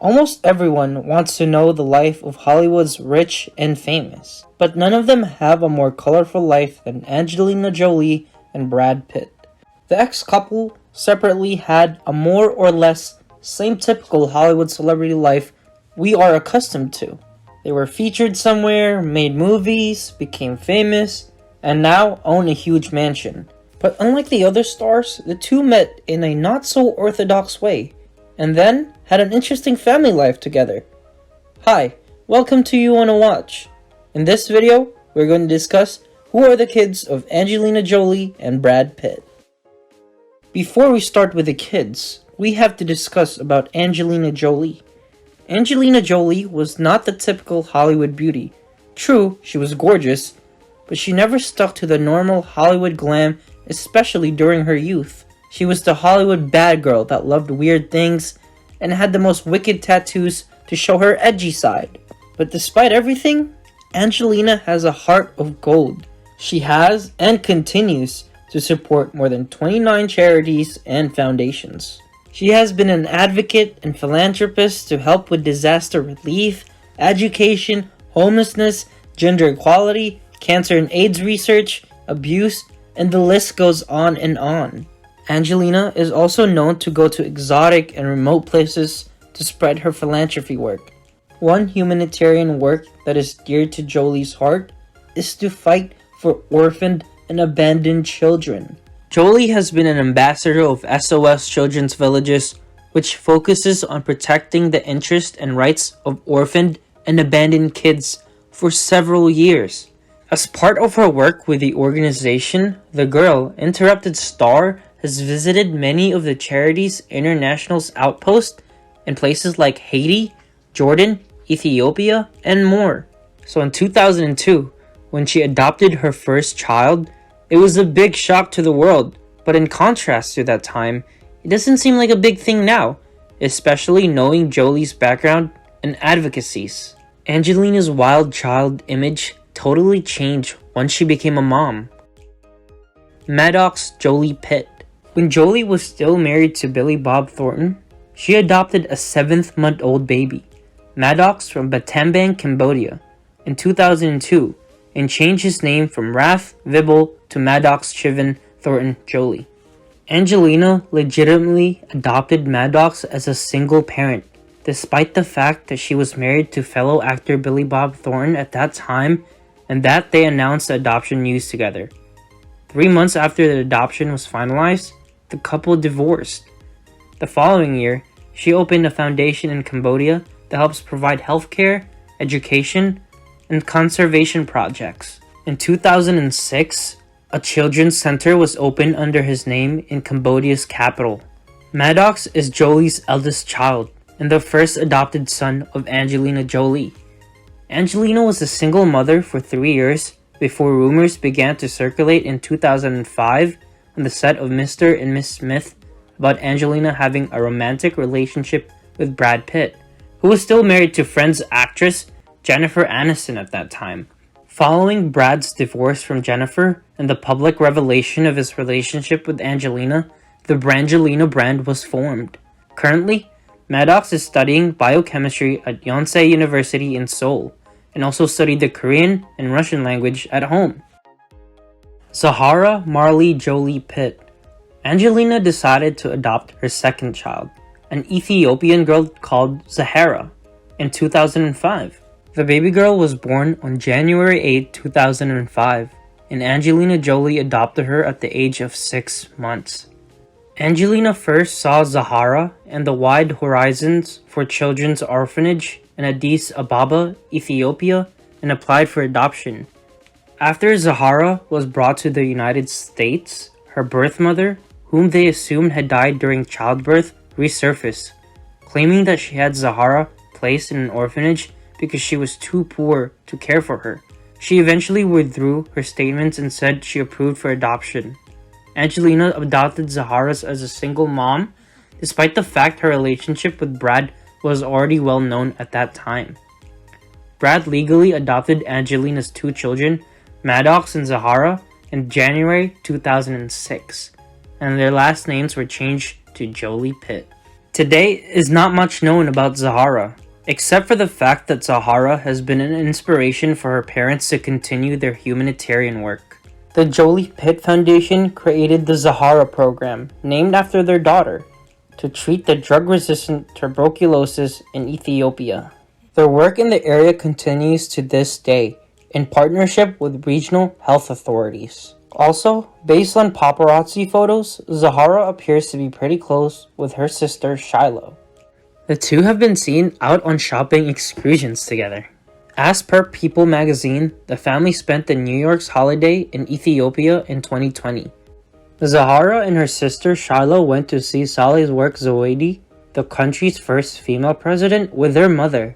Almost everyone wants to know the life of Hollywood's rich and famous, but none of them have a more colorful life than Angelina Jolie and Brad Pitt. The ex-couple separately had a more or less same typical Hollywood celebrity life we are accustomed to. They were featured somewhere, made movies, became famous, and now own a huge mansion. But unlike the other stars, the two met in a not-so-orthodox way, and then had an interesting family life together. Hi, welcome to YouWannaWatch. In this video, we're going to discuss who are the kids of Angelina Jolie and Brad Pitt. Before we start with the kids, we have to discuss about Angelina Jolie. Angelina Jolie was not the typical Hollywood beauty. True, she was gorgeous, but she never stuck to the normal Hollywood glam, especially during her youth. She was the Hollywood bad girl that loved weird things and had the most wicked tattoos to show her edgy side. But despite everything, Angelina has a heart of gold. She has and continues to support more than 29 charities and foundations. She has been an advocate and philanthropist to help with disaster relief, education, homelessness, gender equality, cancer and AIDS research, abuse, and the list goes on and on. Angelina is also known to go to exotic and remote places to spread her philanthropy work. One humanitarian work that is dear to Jolie's heart is to fight for orphaned and abandoned children. Jolie has been an ambassador of SOS Children's Villages, which focuses on protecting the interests and rights of orphaned and abandoned kids for several years. As part of her work with the organization, the girl, interrupted star, has visited many of the charity's international outposts in places like Haiti, Jordan, Ethiopia, and more. So in 2002, when she adopted her first child, it was a big shock to the world, but in contrast to that time, it doesn't seem like a big thing now, especially knowing Jolie's background and advocacies. Angelina's wild child image totally changed once she became a mom. Maddox Jolie-Pitt. When Jolie was still married to Billy Bob Thornton, she adopted a 7-month-old baby, Maddox, from Battambang, Cambodia, in 2002, and changed his name from Raph Vibble to Maddox Chivin Thornton Jolie. Angelina legitimately adopted Maddox as a single parent, despite the fact that she was married to fellow actor Billy Bob Thornton at that time, and that they announced the adoption news together. 3 months after the adoption was finalized, the couple divorced. The following year, she opened a foundation in Cambodia that helps provide healthcare, education, and conservation projects. In 2006, a children's center was opened under his name in Cambodia's capital. Maddox is Jolie's eldest child and the first adopted son of Angelina Jolie. Angelina was a single mother for 3 years before rumors began to circulate in 2005 on the set of Mr. and Miss Smith about Angelina having a romantic relationship with Brad Pitt, who was still married to Friends actress Jennifer Aniston at that time. Following Brad's divorce from Jennifer and the public revelation of his relationship with Angelina, the Brangelina brand was formed. Currently, Maddox is studying biochemistry at Yonsei University in Seoul, and also studied the Korean and Russian language at home. Zahara Marley Jolie-Pitt. Angelina decided to adopt her second child, an Ethiopian girl called Zahara, in 2005. The baby girl was born on January 8, 2005, and Angelina Jolie adopted her at the age of 6 months. Angelina first saw Zahara and the Wide Horizons for Children's Orphanage in Addis Ababa, Ethiopia, and applied for adoption. After Zahara was brought to the United States, her birth mother, whom they assumed had died during childbirth, resurfaced, claiming that she had Zahara placed in an orphanage because she was too poor to care for her. She eventually withdrew her statements and said she approved for adoption. Angelina adopted Zahara as a single mom, despite the fact her relationship with Brad was already well known at that time. Brad legally adopted Angelina's 2 children, Maddox and Zahara, in January 2006, and their last names were changed to Jolie-Pitt. Today is not much known about Zahara, except for the fact that Zahara has been an inspiration for her parents to continue their humanitarian work. The Jolie-Pitt Foundation created the Zahara program, named after their daughter, to treat the drug-resistant tuberculosis in Ethiopia. Their work in the area continues to this day, in partnership with regional health authorities. Also, based on paparazzi photos, Zahara appears to be pretty close with her sister Shiloh. The two have been seen out on shopping excursions together. As per People magazine, the family spent the New Year's holiday in Ethiopia in 2020. Zahara and her sister Shiloh went to see Sahle-Work Zewde, the country's first female president, with their mother.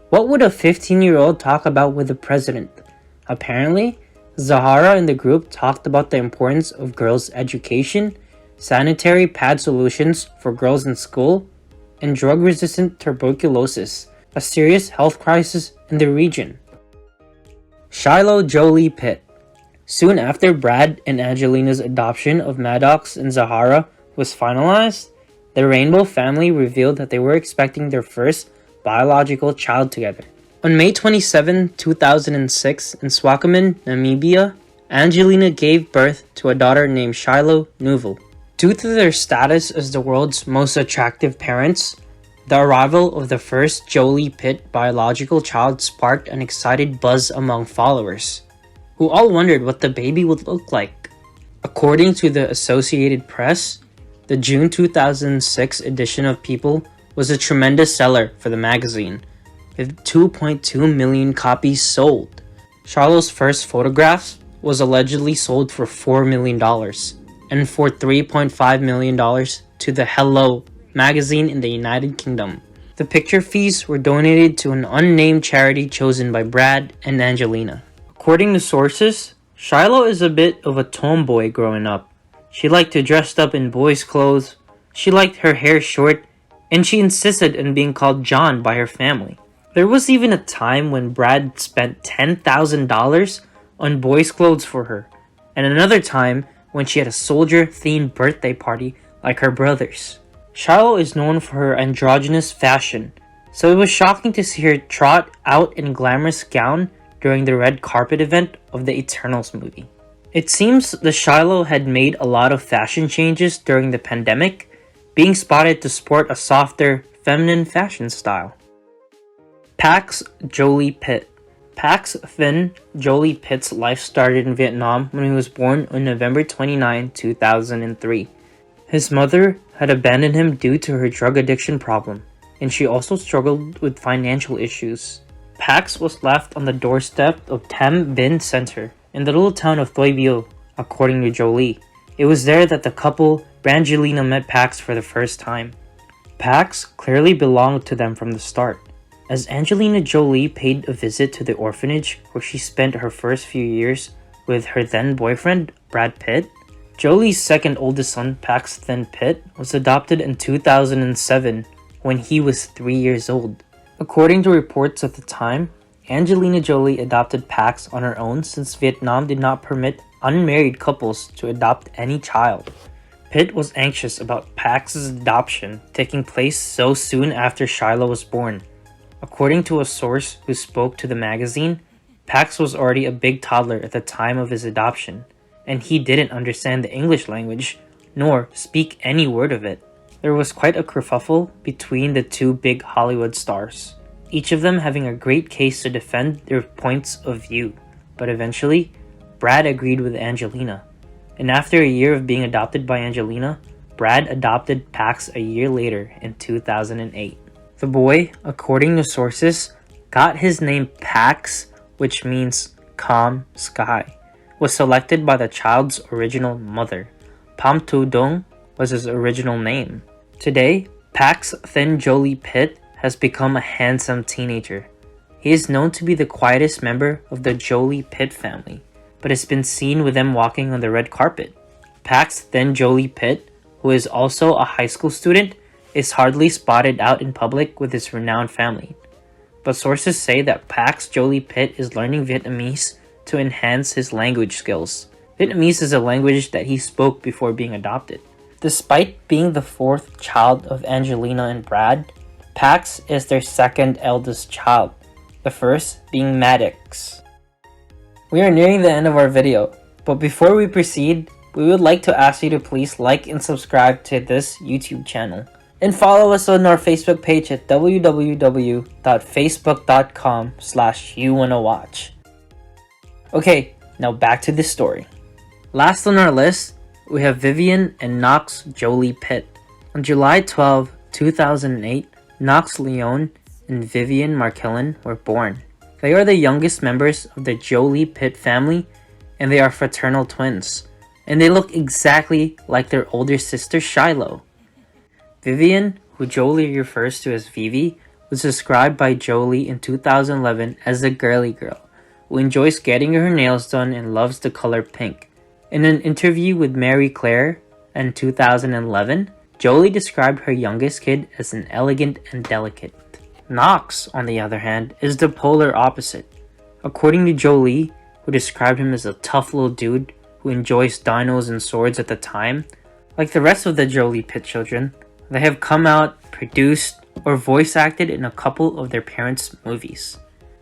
What would a 15-year-old talk about with the president? Apparently, Zahara and the group talked about the importance of girls' education, sanitary pad solutions for girls in school, and drug-resistant tuberculosis, a serious health crisis in the region. Shiloh Jolie-Pitt. Soon after Brad and Angelina's adoption of Maddox and Zahara was finalized, the Rainbow family revealed that they were expecting their first biological child together. On May 27, 2006, in Swakopmund, Namibia, Angelina gave birth to a daughter named Shiloh Nuvel. Due to their status as the world's most attractive parents, the arrival of the first Jolie-Pitt biological child sparked an excited buzz among followers, who all wondered what the baby would look like. According to the Associated Press, the June 2006 edition of People was a tremendous seller for the magazine, with 2.2 million copies sold. Shiloh's first photographs was allegedly sold for $4 million, and for $3.5 million to the Hello magazine in the United Kingdom. The picture fees were donated to an unnamed charity chosen by Brad and Angelina. According to sources, Shiloh is a bit of a tomboy growing up. She liked to dress up in boys' clothes, she liked her hair short, and she insisted on being called John by her family. There was even a time when Brad spent $10,000 on boys' clothes for her, and another time when she had a soldier-themed birthday party like her brothers. Shiloh is known for her androgynous fashion, so it was shocking to see her trot out in a glamorous gown during the red carpet event of the Eternals movie. It seems the Shiloh had made a lot of fashion changes during the pandemic, being spotted to sport a softer, feminine fashion style. Pax Jolie-Pitt. Pax Finn Jolie-Pitt's life started in Vietnam when he was born on November 29, 2003. His mother had abandoned him due to her drug addiction problem, and she also struggled with financial issues. Pax was left on the doorstep of Tam Bin Center in the little town of Toi Bio, according to Jolie. It was there that the couple, Brangelina, met Pax for the first time. Pax clearly belonged to them from the start, as Angelina Jolie paid a visit to the orphanage where she spent her first few years with her then-boyfriend, Brad Pitt. Jolie's second oldest son, Pax Pitt, was adopted in 2007 when he was 3 years old. According to reports at the time, Angelina Jolie adopted Pax on her own since Vietnam did not permit unmarried couples to adopt any child. Pitt was anxious about Pax's adoption taking place so soon after Shiloh was born. According to a source who spoke to the magazine, Pax was already a big toddler at the time of his adoption, and he didn't understand the English language, nor speak any word of it. There was quite a kerfuffle between the two big Hollywood stars, each of them having a great case to defend their points of view. But eventually, Brad agreed with Angelina, and after a year of being adopted by Angelina, Brad adopted Pax a year later in 2008. The boy, according to sources, got his name Pax, which means calm sky, was selected by the child's original mother. Pam Tu Dong was his original name. Today, Pax Finn Jolie-Pitt has become a handsome teenager. He is known to be the quietest member of the Jolie-Pitt family, but has been seen with them walking on the red carpet. Pax Finn Jolie-Pitt, who is also a high school student, is hardly spotted out in public with his renowned family. But sources say that Pax Jolie-Pitt is learning Vietnamese to enhance his language skills. Vietnamese is a language that he spoke before being adopted. Despite being the fourth child of Angelina and Brad, Pax is their second eldest child, the first being Maddox. We are nearing the end of our video, but before we proceed, we would like to ask you to please like and subscribe to this YouTube channel. And follow us on our Facebook page at www.facebook.com/YouWannaWatch. Okay, now back to the story. Last on our list, we have Vivienne and Knox Jolie-Pitt. On July 12, 2008, Knox Leon and Vivienne Markellen were born. They are the youngest members of the Jolie-Pitt family, and they are fraternal twins. And they look exactly like their older sister Shiloh. Vivienne, who Jolie refers to as Vivi, was described by Jolie in 2011 as a girly girl who enjoys getting her nails done and loves the color pink. In an interview with Marie Claire in 2011, Jolie described her youngest kid as an elegant and delicate. Knox, on the other hand, is the polar opposite. According to Jolie, who described him as a tough little dude who enjoys dinos and swords at the time, like the rest of the Jolie-Pitt children, they have come out, produced, or voice acted in a couple of their parents' movies.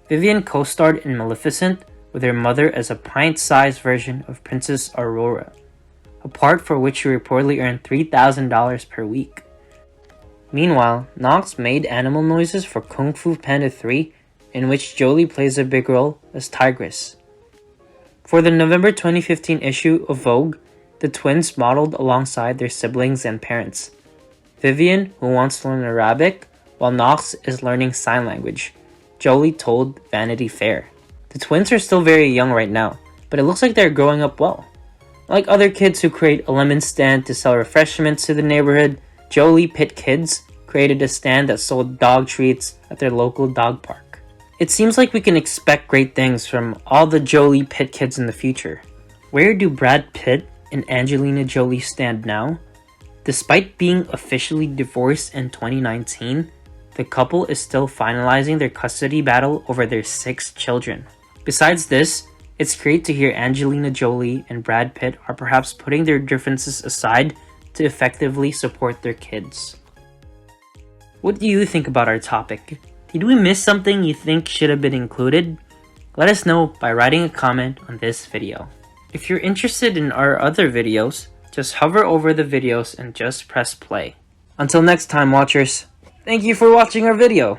Vivienne co-starred in Maleficent with her mother as a pint-sized version of Princess Aurora, a part for which she reportedly earned $3,000 per week. Meanwhile, Knox made animal noises for Kung Fu Panda 3, in which Jolie plays a big role as Tigress. For the November 2015 issue of Vogue, the twins modeled alongside their siblings and parents. Vivienne, who wants to learn Arabic, while Knox is learning sign language, Jolie told Vanity Fair. The twins are still very young right now, but it looks like they're growing up well. Like other kids who create a lemon stand to sell refreshments to the neighborhood, Jolie-Pitt kids created a stand that sold dog treats at their local dog park. It seems like we can expect great things from all the Jolie-Pitt kids in the future. Where do Brad Pitt and Angelina Jolie stand now? Despite being officially divorced in 2019, the couple is still finalizing their custody battle over their 6 children. Besides this, it's great to hear Angelina Jolie and Brad Pitt are perhaps putting their differences aside to effectively support their kids. What do you think about our topic? Did we miss something you think should have been included? Let us know by writing a comment on this video. If you're interested in our other videos, just hover over the videos and just press play. Until next time, watchers, thank you for watching our video.